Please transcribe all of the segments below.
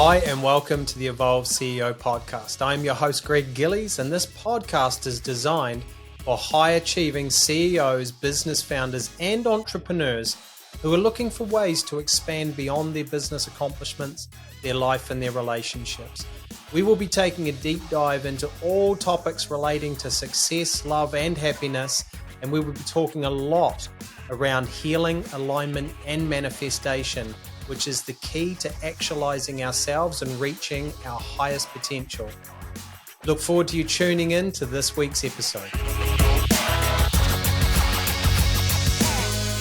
Hi and welcome to the Evolve CEO podcast. I'm your host Greg Gillies, and this podcast is designed for high-achieving CEOs, business founders and entrepreneurs who are looking for ways to expand beyond their business accomplishments, their life and their relationships. We will be taking a deep dive into all topics relating to success, love and happiness, and we will be talking a lot around healing, alignment and manifestation, which is the key to actualizing ourselves and reaching our highest potential. Look forward to you tuning in to this week's episode.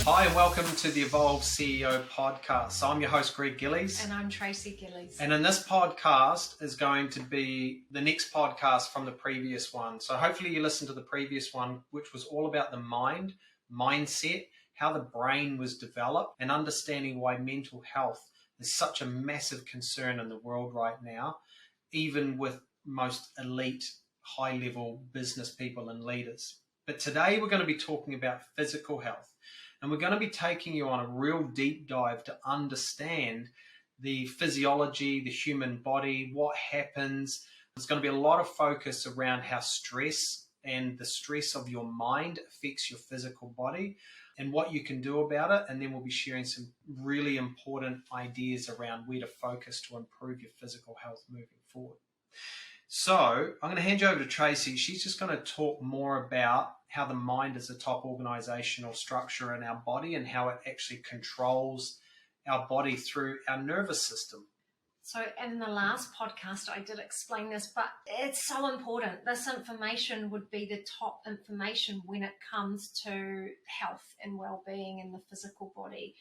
Hi and welcome to the Evolve CEO podcast. I'm your host Greg Gillies. And I'm Tracey Gillies. And in this podcast is going to be the next podcast from the previous one. So hopefully you listened to the previous one, which was all about the mind, mindset, how the brain was developed, and understanding why mental health is such a massive concern in the world right now, even with most elite, high-level business people and leaders. But today we're going to be talking about physical health, and we're going to be taking you on a real deep dive to understand the physiology, the human body, what happens. There's going to be a lot of focus around how stress and the stress of your mind affects your physical body, and what you can do about it. And then we'll be sharing some really important ideas around where to focus to improve your physical health moving forward. So I'm going to hand you over to Tracey. She's just going to talk more about how the mind is a top organizational structure in our body and how it actually controls our body through our nervous system. So in the last podcast, I did explain this, but it's so important. This information would be the top information when it comes to health and well-being in the physical body.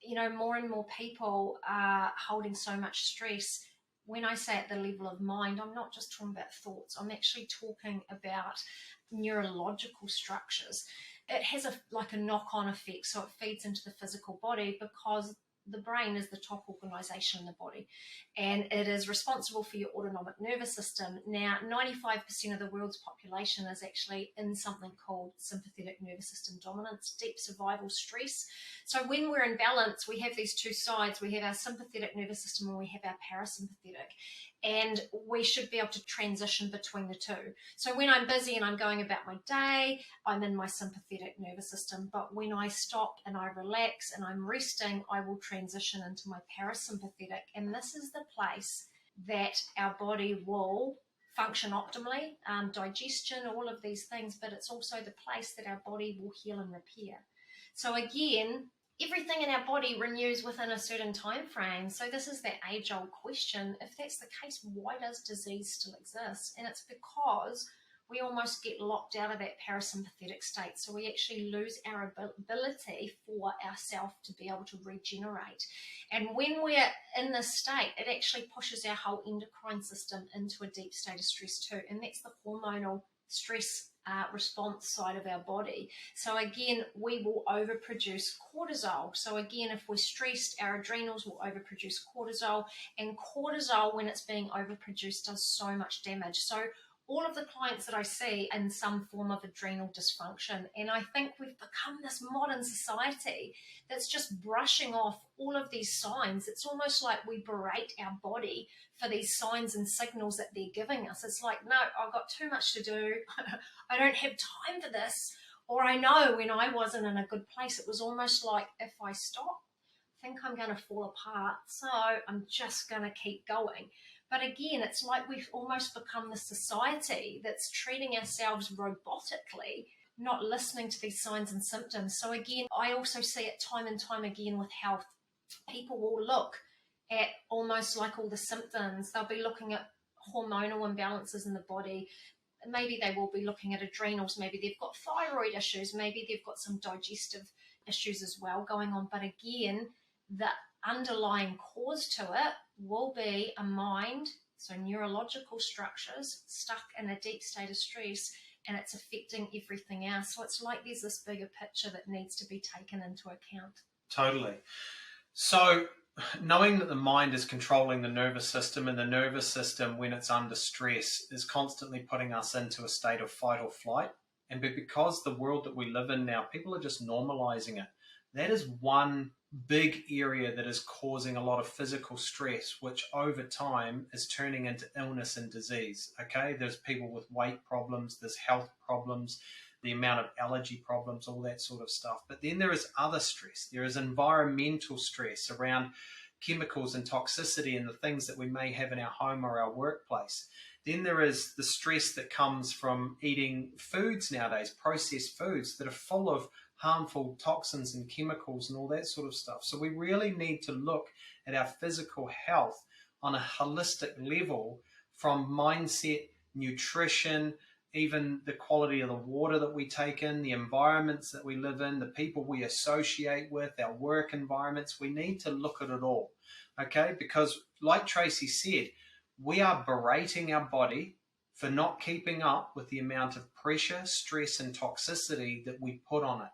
You know, more and more people are holding so much stress. When I say at the level of mind, I'm not just talking about thoughts. I'm actually talking about neurological structures. It has a knock-on effect, so it feeds into the physical body because the brain is the top organization in the body, and it is responsible for your autonomic nervous system. Now, 95% of the world's population is actually in something called sympathetic nervous system dominance, deep survival stress. So when we're in balance, we have these two sides. We have our sympathetic nervous system and we have our parasympathetic, and we should be able to transition between the two. So when I'm busy and I'm going about my day, I'm in my sympathetic nervous system, but when I stop and I relax and I'm resting, I will transition into my parasympathetic, and this is the place that our body will function optimally, digestion, all of these things, but it's also the place that our body will heal and repair. So again, everything in our body renews within a certain time frame. So this is that age-old question. If that's the case, why does disease still exist? And it's because we almost get locked out of that parasympathetic state. So we actually lose our ability for ourselves to be able to regenerate. And when we're in this state, it actually pushes our whole endocrine system into a deep state of stress too. And that's the hormonal stress response side of our body. So again, we will overproduce cortisol. So again, if we're stressed, our adrenals will overproduce cortisol, and cortisol, when it's being overproduced, does so much damage. So all of the clients that I see in some form of adrenal dysfunction, and I think we've become this modern society that's just brushing off all of these signs. It's almost like we berate our body for these signs and signals that they're giving us. It's like, no, I've got too much to do. I don't have time for this. Or I know when I wasn't in a good place, it was almost like, if I stop, I think I'm going to fall apart. So I'm just going to keep going. But again, it's like we've almost become the society that's treating ourselves robotically, not listening to these signs and symptoms. So again, I also see it time and time again with health. People will look at almost like all the symptoms. They'll be looking at hormonal imbalances in the body. Maybe they will be looking at adrenals. Maybe they've got thyroid issues. Maybe they've got some digestive issues as well going on. But again, the underlying cause to it will be a mind, so neurological structures stuck in a deep state of stress, and it's affecting everything else. So it's like there's this bigger picture that needs to be taken into account. Totally. So knowing that the mind is controlling the nervous system, and the nervous system, when it's under stress, is constantly putting us into a state of fight or flight, and because the world that we live in now, people are just normalizing it. That is one big area that is causing a lot of physical stress, which over time is turning into illness and disease. Okay, there's people with weight problems, there's health problems, the amount of allergy problems, all that sort of stuff. But then there is other stress. There is environmental stress around chemicals and toxicity and the things that we may have in our home or our workplace. Then there is the stress that comes from eating foods nowadays, processed foods that are full of harmful toxins and chemicals and all that sort of stuff. So we really need to look at our physical health on a holistic level, from mindset, nutrition, even the quality of the water that we take in, the environments that we live in, the people we associate with, our work environments. We need to look at it all, okay? Because like Tracey said, we are berating our body for not keeping up with the amount of pressure, stress, and toxicity that we put on it.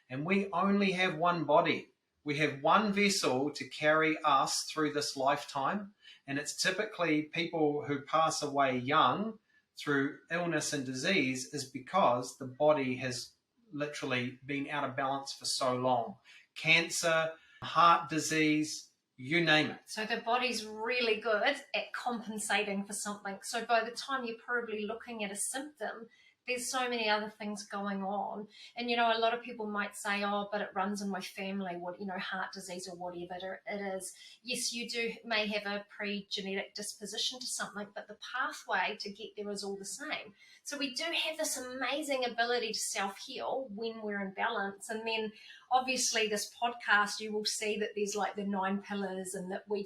And we only have one body. We have one vessel to carry us through this lifetime. And it's typically people who pass away young through illness and disease is because the body has literally been out of balance for so long. Cancer, heart disease, you name it. So the body's really good at compensating for something. So by the time you're probably looking at a symptom, there's so many other things going on. And, a lot of people might say, oh, but it runs in my family, heart disease or whatever it is. Yes, you may have a pre-genetic disposition to something, but the pathway to get there is all the same. So we do have this amazing ability to self-heal when we're in balance. And then obviously this podcast, you will see that there's like the 9 pillars, and that I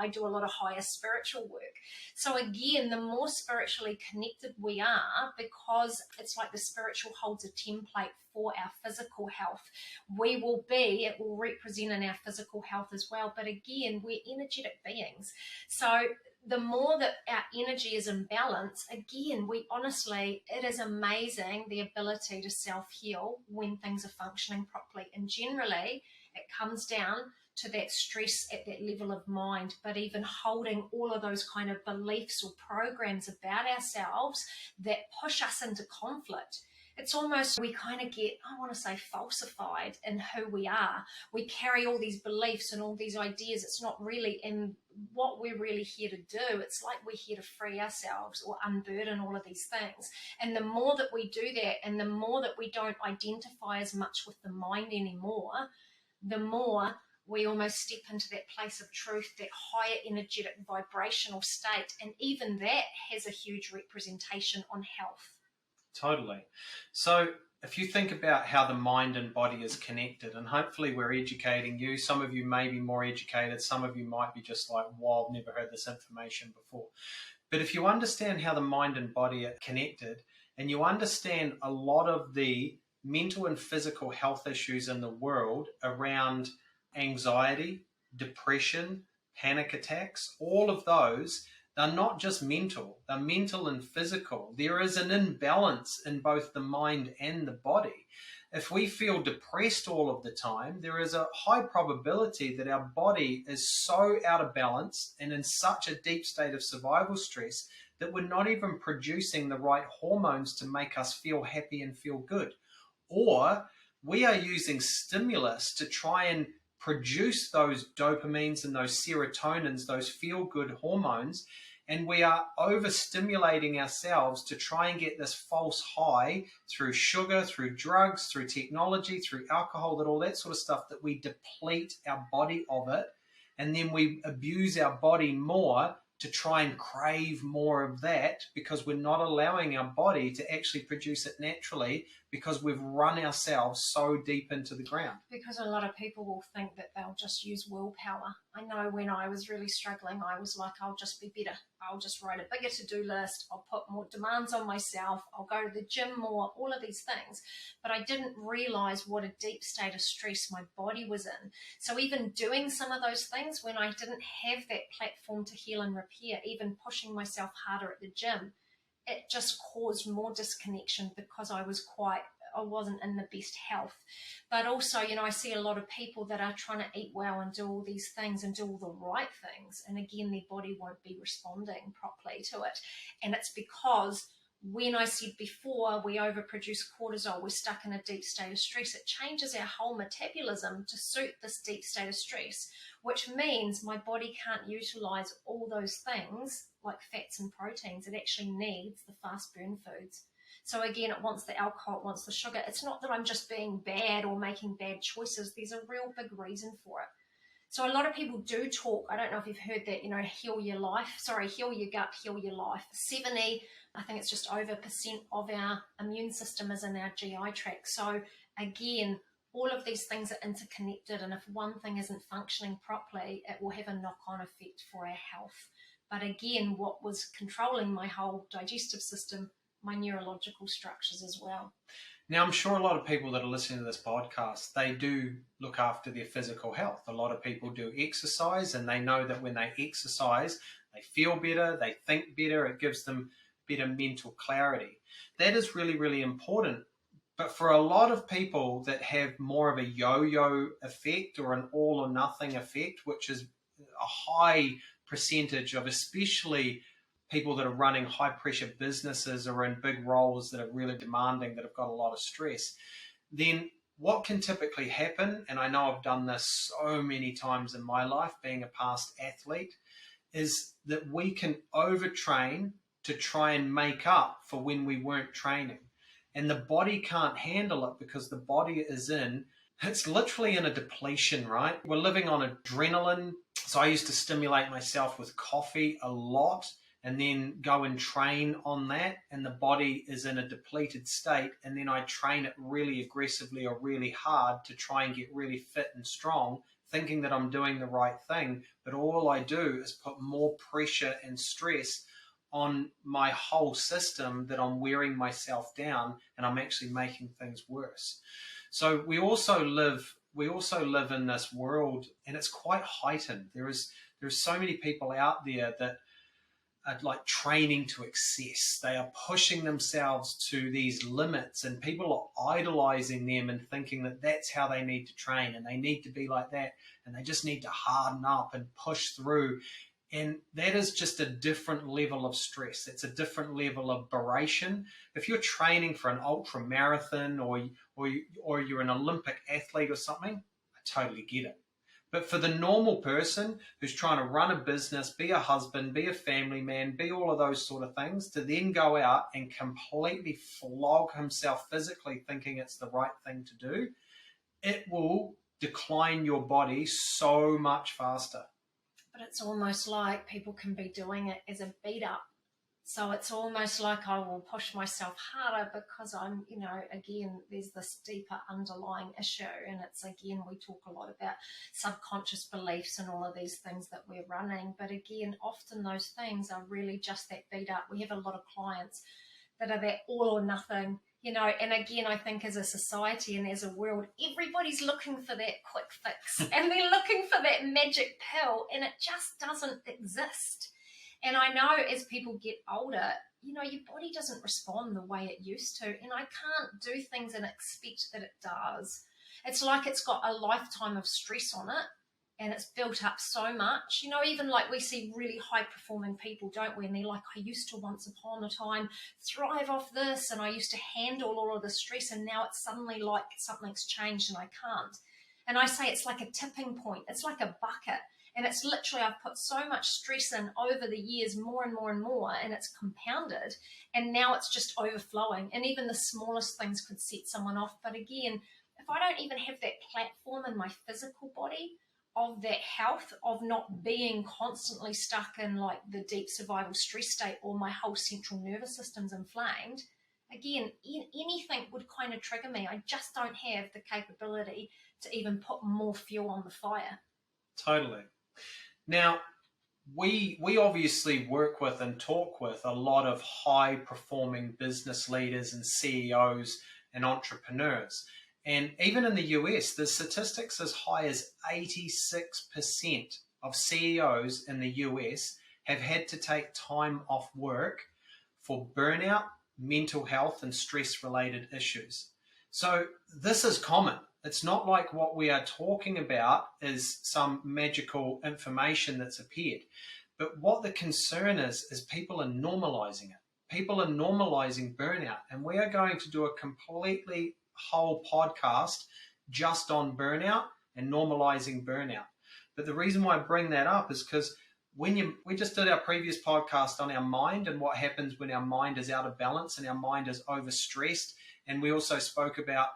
do a lot of higher spiritual work. So again, the more spiritually connected we are, because it's like the spiritual holds a template for our physical health, it will represent in our physical health as well. But again, we're energetic beings. So the more that our energy is in balance, again, it is amazing the ability to self-heal when things are functioning properly. And generally, it comes down to that stress at that level of mind, but even holding all of those kind of beliefs or programs about ourselves that push us into conflict. It's almost, we kind of get, I want to say, falsified in who we are. We carry all these beliefs and all these ideas. It's not really in what we're really here to do. It's like we're here to free ourselves or unburden all of these things. And the more that we do that, and the more that we don't identify as much with the mind anymore, the more we almost step into that place of truth, that higher energetic vibrational state. And even that has a huge representation on health. Totally. So if you think about how the mind and body is connected, and hopefully we're educating you, some of you may be more educated, some of you might be just like, wow, I've never heard this information before. But if you understand how the mind and body are connected, and you understand a lot of the mental and physical health issues in the world around anxiety, depression, panic attacks, all of those, they're not just mental, they're mental and physical. There is an imbalance in both the mind and the body. If we feel depressed all of the time, there is a high probability that our body is so out of balance and in such a deep state of survival stress that we're not even producing the right hormones to make us feel happy and feel good. Or we are using stimulus to try and produce those dopamines and those serotonins, those feel-good hormones, and we are overstimulating ourselves to try and get this false high through sugar, through drugs, through technology, through alcohol, all that sort of stuff, that we deplete our body of it, and then we abuse our body more to try and crave more of that, because we're not allowing our body to actually produce it naturally, because we've run ourselves so deep into the ground. Because a lot of people will think that they'll just use willpower. I know when I was really struggling, I was like, I'll just be better. I'll just write a bigger to-do list. I'll put more demands on myself. I'll go to the gym more, all of these things. But I didn't realize what a deep state of stress my body was in. So even doing some of those things when I didn't have that platform to heal and repair, even pushing myself harder at the gym, it just caused more disconnection, because I wasn't in the best health. But also, I see a lot of people that are trying to eat well and do all these things and do all the right things. And again, their body won't be responding properly to it. And it's because when I said before we overproduce cortisol, we're stuck in a deep state of stress, it changes our whole metabolism to suit this deep state of stress, which means my body can't utilize all those things like fats and proteins. It actually needs the fast burn foods. So again, it wants the alcohol, it wants the sugar. It's not that I'm just being bad or making bad choices. There's a real big reason for it. So a lot of people do talk, I don't know if you've heard that, heal your gut, heal your life. 70, I think it's just over % of our immune system is in our GI tract. So again, all of these things are interconnected, and if one thing isn't functioning properly, it will have a knock-on effect for our health. But again, what was controlling my whole digestive system, my neurological structures as well. Now, I'm sure a lot of people that are listening to this podcast, they do look after their physical health. A lot of people do exercise, and they know that when they exercise, they feel better, they think better, it gives them better mental clarity. That is really, really important. But for a lot of people that have more of a yo-yo effect or an all or nothing effect, which is a high percentage of especially people that are running high pressure businesses or in big roles that are really demanding, that have got a lot of stress, then what can typically happen, and I know I've done this so many times in my life being a past athlete, is that we can overtrain to try and make up for when we weren't training. And the body can't handle it because the body it's literally in a depletion, right? We're living on adrenaline. So I used to stimulate myself with coffee a lot and then go and train on that, and the body is in a depleted state, and then I train it really aggressively or really hard to try and get really fit and strong, thinking that I'm doing the right thing, but all I do is put more pressure and stress on my whole system, that I'm wearing myself down and I'm actually making things worse. So we also live in this world, and it's quite heightened. There's so many people out there that are like training to excess. They are pushing themselves to these limits, and people are idolizing them and thinking that that's how they need to train, and they need to be like that, and they just need to harden up and push through. And that is just a different level of stress. It's a different level of aberration. If you're training for an ultra marathon or you're an Olympic athlete or something, I totally get it. But for the normal person who's trying to run a business, be a husband, be a family man, be all of those sort of things, to then go out and completely flog himself physically thinking it's the right thing to do, it will decline your body so much faster. But it's almost like people can be doing it as a beat up. So it's almost like I will push myself harder because I'm, again, there's this deeper underlying issue. And it's, again, we talk a lot about subconscious beliefs and all of these things that we're running. But again, often those things are really just that beat up. We have a lot of clients that are that all or nothing, and again, I think as a society and as a world, everybody's looking for that quick fix and they're looking for that magic pill, and it just doesn't exist. And I know as people get older, your body doesn't respond the way it used to, and I can't do things and expect that it does. It's like it's got a lifetime of stress on it, and it's built up so much. Even like we see really high performing people, don't we? And they're like, I used to once upon a time thrive off this, and I used to handle all of the stress, and now it's suddenly like something's changed and I can't. And I say it's like a tipping point. It's like a bucket. And it's literally, I've put so much stress in over the years, more and more and more, and it's compounded. And now it's just overflowing. And even the smallest things could set someone off. But again, if I don't even have that platform in my physical body of that health, of not being constantly stuck in like the deep survival stress state, or my whole central nervous system's inflamed, again, anything would kind of trigger me. I just don't have the capability to even put more fuel on the fire. Totally. Now, we obviously work with and talk with a lot of high-performing business leaders and CEOs and entrepreneurs. And even in the US, the statistics as high as 86% of CEOs in the US have had to take time off work for burnout, mental health, and stress-related issues. So this is common. It's not like what we are talking about is some magical information that's appeared. But what the concern is people are normalizing it. people are normalizing burnout, and we are going to do a completely whole podcast just on burnout and normalizing burnout. But the reason why I bring that up is because we just did our previous podcast on our mind and what happens when our mind is out of balance and our mind is overstressed. And we also spoke about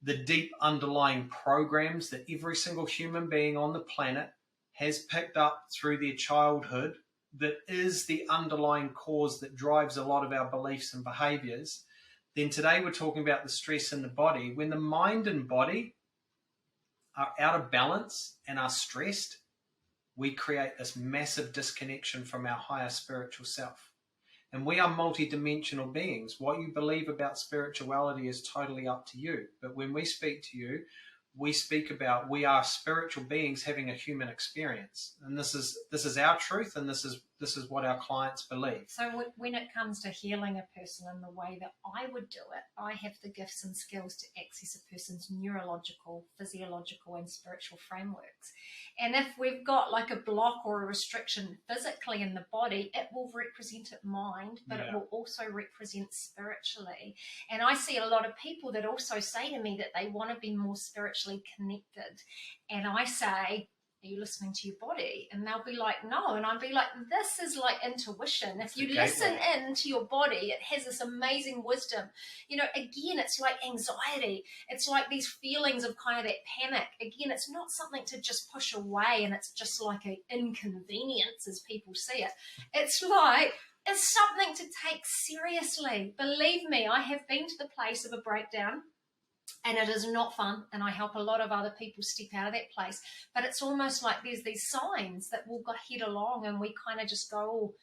the deep underlying programs that every single human being on the planet has picked up through their childhood that is the underlying cause that drives a lot of our beliefs and behaviors. Then today we're talking about the stress in the body. When the mind and body are out of balance and are stressed, we create this massive disconnection from our higher spiritual self. And we are multidimensional beings. What you believe about spirituality is totally up to you. But when we speak to you, we speak about we are spiritual beings having a human experience. And this is our truth, and this is what our clients believe. So when it comes to healing a person in the way that I would do it, I have the gifts and skills to access a person's neurological, physiological, and spiritual frameworks. And if we've got like a block or a restriction physically in the body, it will represent it mind, but it will also represent spiritually. And I see a lot of people that also say to me that they want to be more spiritually connected. And I say, are you listening to your body? And they'll be like, no. And I'll be like, this is like intuition. If you listen in to your body, it has this amazing wisdom. You know, again, it's like anxiety. It's like these feelings of kind of that panic. Again, it's not something to just push away and it's just like an inconvenience as people see it. It's like, it's something to take seriously. Believe me, I have been to the place of a breakdown. And it is not fun, and I help a lot of other people step out of that place. But it's almost like there's these signs that we'll head along and we kind of just go, oh,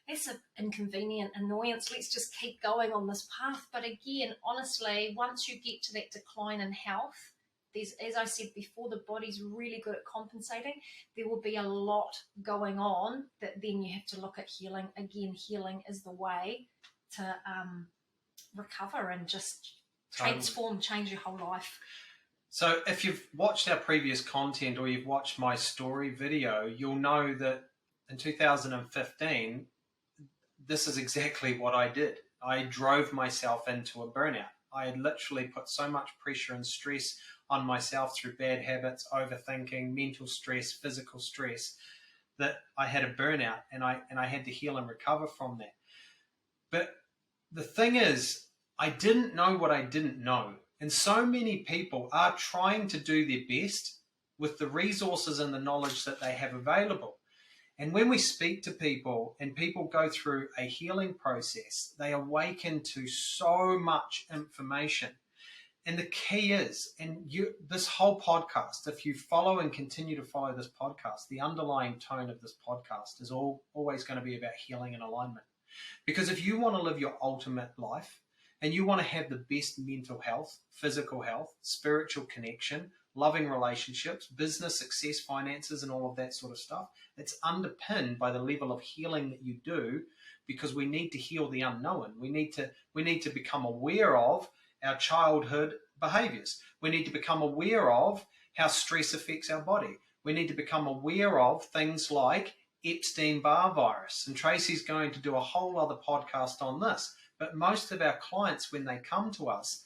that's an inconvenient annoyance. Let's just keep going on this path. But again, honestly, once you get to that decline in health, there's, as I said before, the body's really good at compensating. There will be a lot going on that then you have to look at healing. Again, healing is the way to recover and just transform, change your whole life. So if you've watched our previous content or you've watched my story video, you'll know that in 2015, this is exactly what I did. I drove myself into a burnout. I had literally put so much pressure and stress on myself through bad habits, overthinking, mental stress, physical stress, that I had a burnout and I had to heal and recover from that. But the thing is, I didn't know what I didn't know. And so many people are trying to do their best with the resources and the knowledge that they have available. And when we speak to people and people go through a healing process, they awaken to so much information. And the key is, this whole podcast, if you follow and continue to follow this podcast, the underlying tone of this podcast is always going to be about healing and alignment. Because if you want to live your ultimate life, and you want to have the best mental health, physical health, spiritual connection, loving relationships, business success, finances, and all of that sort of stuff, it's underpinned by the level of healing that you do, because we need to heal the unknown. We need to become aware of our childhood behaviors. We need to become aware of how stress affects our body. We need to become aware of things like Epstein-Barr virus. And Tracey's going to do a whole other podcast on this. But most of our clients, when they come to us,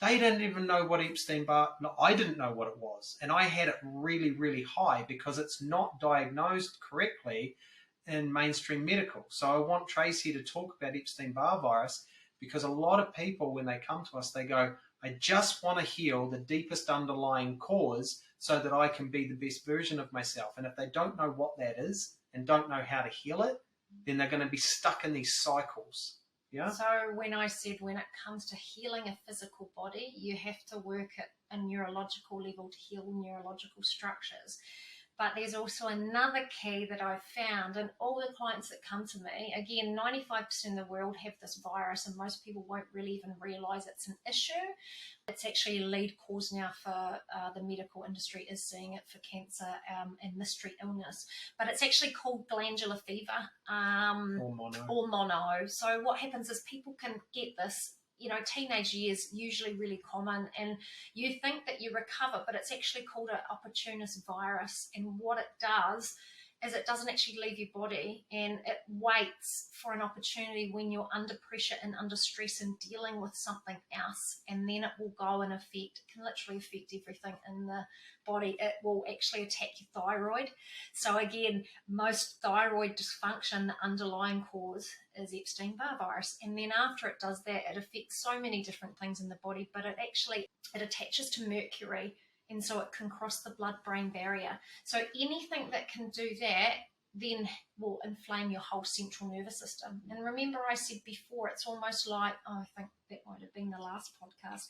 they don't even know what Epstein-Barr, no, I didn't know what it was. And I had it really, really high because it's not diagnosed correctly in mainstream medical. So I want Tracey to talk about Epstein-Barr virus, because a lot of people, when they come to us, they go, I just want to heal the deepest underlying cause so that I can be the best version of myself. And if they don't know what that is and don't know how to heal it, then they're going to be stuck in these cycles. Yeah. So when I said when it comes to healing a physical body, you have to work at a neurological level to heal neurological structures. But there's also another key that I've found, and all the clients that come to me, again, 95% of the world have this virus, and most people won't really even realize it's an issue. It's actually a lead cause now for the medical industry is seeing it for cancer and mystery illness. But it's actually called glandular fever or mono. So what happens is people can get this, you know, teenage years, usually really common, and you think that you recover, but it's actually called an opportunist virus. And what it does is it doesn't actually leave your body, and it waits for an opportunity when you're under pressure and under stress and dealing with something else, and then it will go and it can literally affect everything in the body. It will actually attack your thyroid. So again, most thyroid dysfunction, the underlying cause is Epstein-Barr virus, and then after it does that, it affects so many different things in the body, but it attaches to mercury, and so it can cross the blood-brain barrier. So anything that can do that then will inflame your whole central nervous system. And remember I said before, it's almost like, I think that might have been the last podcast,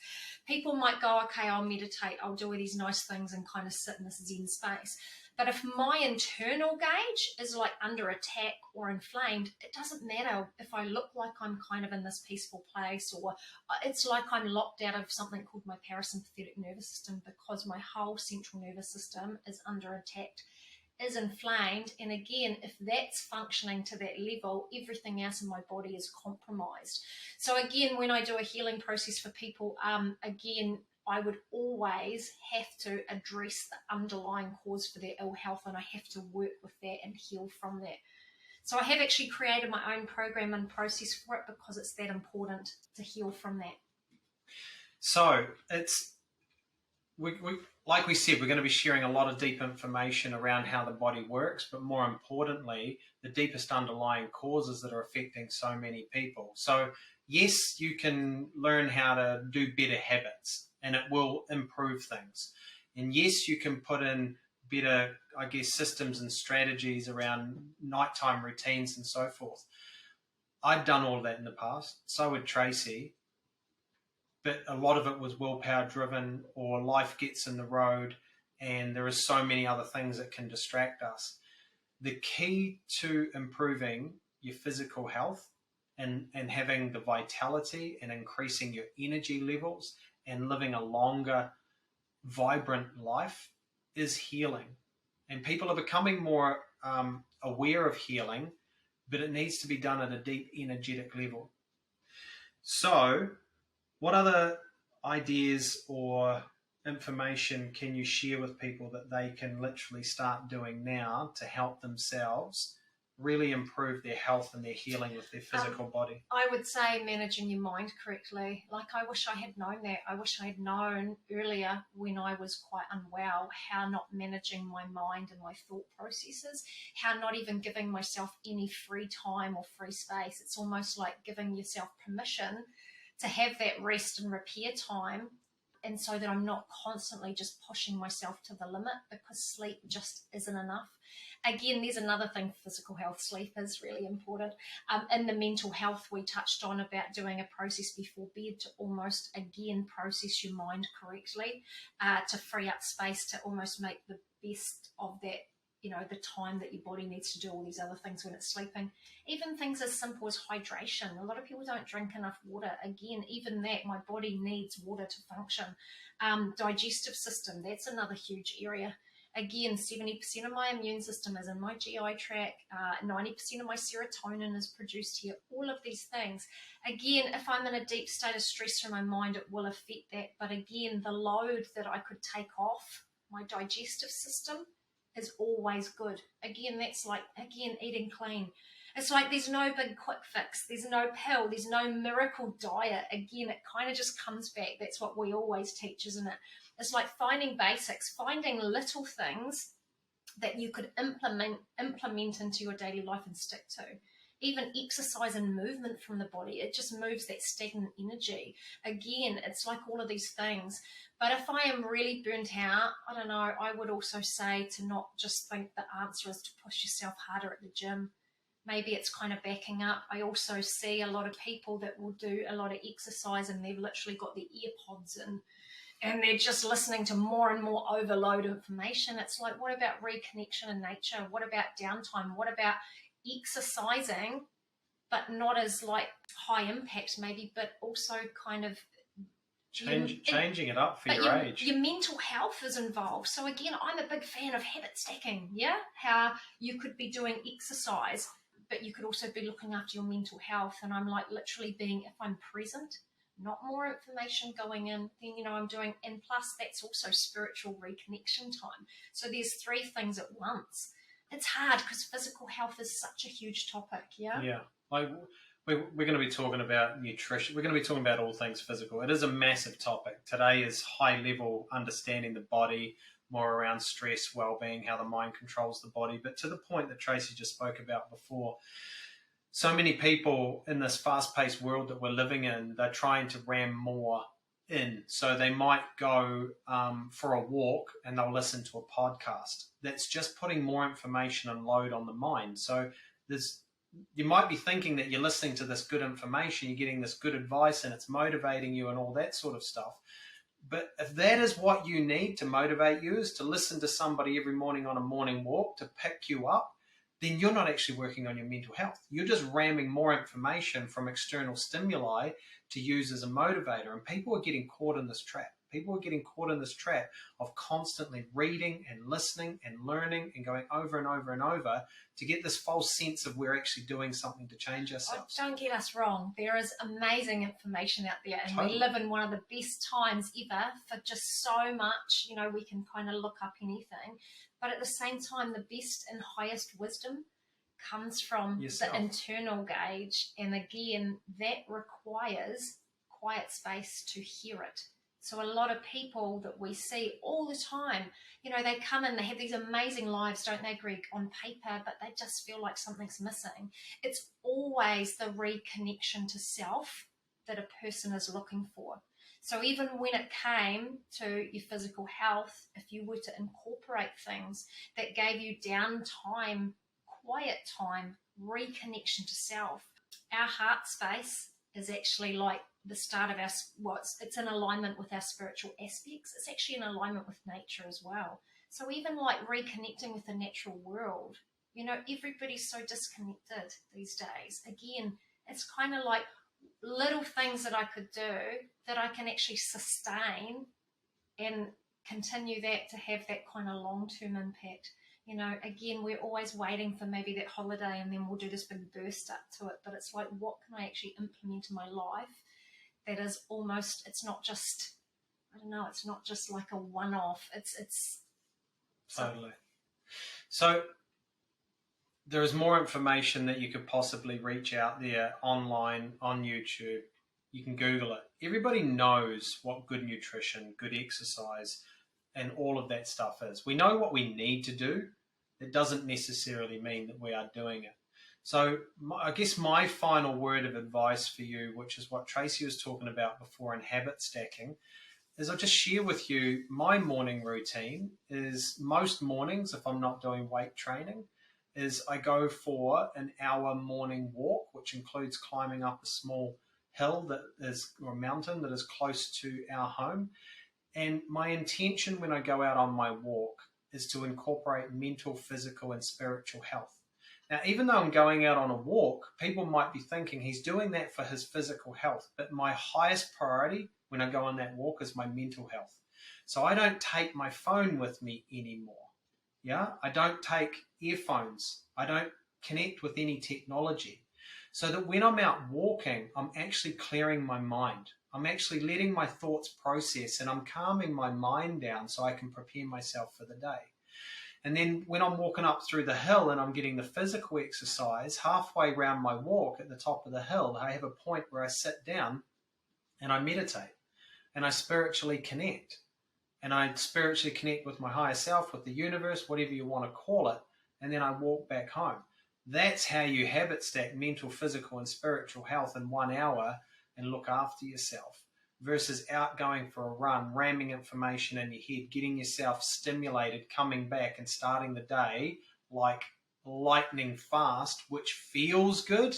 people might go, okay, I'll meditate, I'll do all these nice things and kind of sit in this Zen space. But if my internal gauge is like under attack or inflamed, it doesn't matter if I look like I'm kind of in this peaceful place, or it's like I'm locked out of something called my parasympathetic nervous system, because my whole central nervous system is under attack, is inflamed. And again, if that's functioning to that level, everything else in my body is compromised. So again, when I do a healing process for people, again, I would always have to address the underlying cause for their ill health, and I have to work with that and heal from that. So I have actually created my own program and process for it, because it's that important to heal from that. So it's, we like we said, we're going to be sharing a lot of deep information around how the body works, but more importantly, the deepest underlying causes that are affecting so many people. So yes, you can learn how to do better habits, and it will improve things. And yes, you can put in better, I guess, systems and strategies around nighttime routines and so forth. I'd done all of that in the past. So would Tracey. But a lot of it was willpower driven, or life gets in the road, and there are so many other things that can distract us. The key to improving your physical health and having the vitality and increasing your energy levels and living a longer, vibrant life is healing. And people are becoming more aware of healing, but it needs to be done at a deep energetic level. So what other ideas or information can you share with people that they can literally start doing now to help themselves really improve their health and their healing with their physical body? I would say managing your mind correctly. Like, I wish I had known that. I wish I had known earlier, when I was quite unwell, how not managing my mind and my thought processes, how not even giving myself any free time or free space. It's almost like giving yourself permission to have that rest and repair time, and so that I'm not constantly just pushing myself to the limit, because sleep just isn't enough. Again, there's another thing, physical health, sleep is really important. In the mental health, we touched on about doing a process before bed to almost, again, process your mind correctly, to free up space to almost make the best of that, the time that your body needs to do all these other things when it's sleeping. Even things as simple as hydration. A lot of people don't drink enough water. Again, even that, my body needs water to function. Digestive system, that's another huge area. Again, 70% of my immune system is in my GI tract. 90% of my serotonin is produced here. All of these things. Again, if I'm in a deep state of stress from my mind, it will affect that. But again, the load that I could take off my digestive system is always good. Again, that's like, eating clean. It's like there's no big quick fix. There's no pill. There's no miracle diet. Again, it kind of just comes back. That's what we always teach, isn't it? It's like finding basics, finding little things that you could implement into your daily life and stick to. Even exercise and movement from the body, it just moves that stagnant energy. Again, it's like all of these things. But if I am really burnt out, I don't know, I would also say to not just think the answer is to push yourself harder at the gym. Maybe it's kind of backing up. I also see a lot of people that will do a lot of exercise and they've literally got their earpods in, and they're just listening to more and more overload information. It's like, what about reconnection in nature? What about downtime? What about exercising, but not as like high impact maybe, but also kind of changing it up for your age. Your mental health is involved. So again, I'm a big fan of habit stacking, how you could be doing exercise, but you could also be looking after your mental health. And I'm like literally being, if I'm present, not more information going in, then I'm doing, and plus that's also spiritual reconnection time. So there's three things at once. it's hard because physical health is such a huge topic. Yeah. Like we're going to be talking about nutrition. We're going to be talking about all things physical. It is a massive topic. Today is high level understanding the body, more around stress, well-being, how the mind controls the body. But to the point that Tracey just spoke about before, so many people in this fast-paced world that we're living in, they're trying to ram more in. So they might go for a walk and they'll listen to a podcast. That's just putting more information and load on the mind. So you might be thinking that you're listening to this good information, you're getting this good advice and it's motivating you and all that sort of stuff. But if that is what you need to motivate you, is to listen to somebody every morning on a morning walk to pick you up, then you're not actually working on your mental health. You're just ramming more information from external stimuli to use as a motivator. And people are getting caught in this trap. People are getting caught in this trap of constantly reading and listening and learning and going over and over and over to get this false sense of we're actually doing something to change ourselves. Don't get us wrong. There is amazing information out there, and Totally. we live in one of the best times ever for just so much. You know, we can kind of look up anything. But at the same time, the best and highest wisdom comes from yourself. the internal gauge. And again, that requires quiet space to hear it. So a lot of people that we see all the time, you know, they come in, they have these amazing lives, don't they, Greg, on paper, but they just feel like something's missing. It's always the reconnection to self that a person is looking for. So even when it came to your physical health, if you were to incorporate things that gave you downtime, quiet time, reconnection to self, our heart space is actually like the start of it's in alignment with our spiritual aspects. It's actually in alignment with nature as well. So even like reconnecting with the natural world, you know, everybody's so disconnected these days. Again, it's kind of like little things that I could do that I can actually sustain and continue that to have that kind of long-term impact. You know, again, we're always waiting for maybe that holiday and then we'll do this big burst up to it. But it's like, what can I actually implement in my life that is almost, it's not just, I don't know, it's not just like a one-off. It's Totally. So there is more information that you could possibly reach out there online, on YouTube. You can Google it. Everybody knows what good nutrition, good exercise, and all of that stuff is. We know what we need to do. It doesn't necessarily mean that we are doing it. So I guess my final word of advice for you, which is what Tracey was talking about before in habit stacking, is I'll just share with you my morning routine is most mornings, if I'm not doing weight training, is I go for an hour morning walk, which includes climbing up a small hill or a mountain that is close to our home. And my intention when I go out on my walk is to incorporate mental, physical, and spiritual health. Now, even though I'm going out on a walk, people might be thinking he's doing that for his physical health. But my highest priority when I go on that walk is my mental health. So I don't take my phone with me anymore. Yeah, I don't take earphones. I don't connect with any technology. So that when I'm out walking, I'm actually clearing my mind. I'm actually letting my thoughts process and I'm calming my mind down so I can prepare myself for the day. And then when I'm walking up through the hill and I'm getting the physical exercise, halfway around my walk at the top of the hill, I have a point where I sit down and I meditate and I spiritually connect. And I spiritually connect with my higher self, with the universe, whatever you want to call it. And then I walk back home. That's how you habit stack mental, physical, and spiritual health in 1 hour and look after yourself, versus out going for a run, ramming information in your head, getting yourself stimulated, coming back and starting the day like lightning fast, which feels good,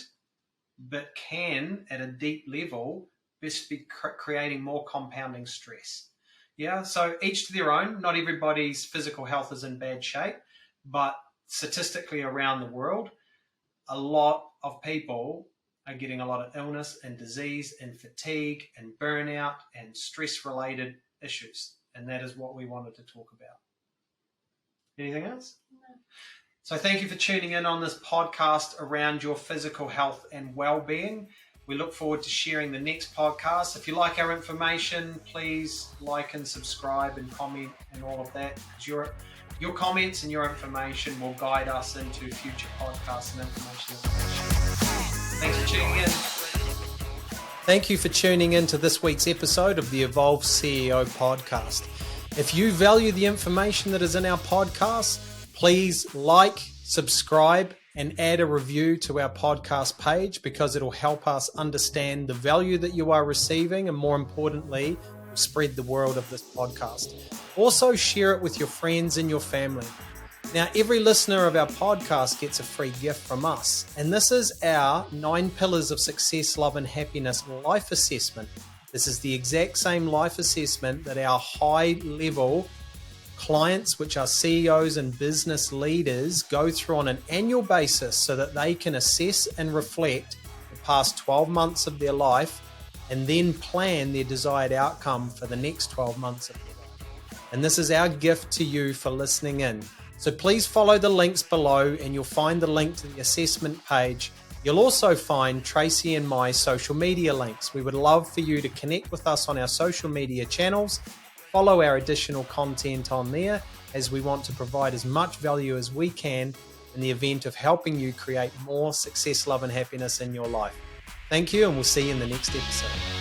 but can, at a deep level, just be creating more compounding stress. Yeah, so each to their own. Not everybody's physical health is in bad shape, but statistically around the world, a lot of people are getting a lot of illness and disease and fatigue and burnout and stress-related issues. And that is what we wanted to talk about. Anything else? No. So thank you for tuning in on this podcast around your physical health and well-being. We look forward to sharing the next podcast. If you like our information, please like and subscribe and comment and all of that. Your comments and your information will guide us into future podcasts and information. Thanks for tuning in. Thank you for tuning in to this week's episode of the Evolve CEO podcast. If you value the information that is in our podcast, please like, subscribe, and add a review to our podcast page, because it'll help us understand the value that you are receiving, and more importantly, will spread the word of this podcast. Also, share it with your friends and your family. Now, every listener of our podcast gets a free gift from us, and this is our 9 Pillars of Success, Love and Happiness life assessment. This is the exact same life assessment that our high-level clients, which are CEOs and business leaders, go through on an annual basis so that they can assess and reflect the past 12 months of their life and then plan their desired outcome for the next 12 months of their life. And this is our gift to you for listening in. So please follow the links below and you'll find the link to the assessment page. You'll also find Tracey and my social media links. We would love for you to connect with us on our social media channels. Follow our additional content on there, as we want to provide as much value as we can in the event of helping you create more success, love, and happiness in your life. Thank you, and we'll see you in the next episode.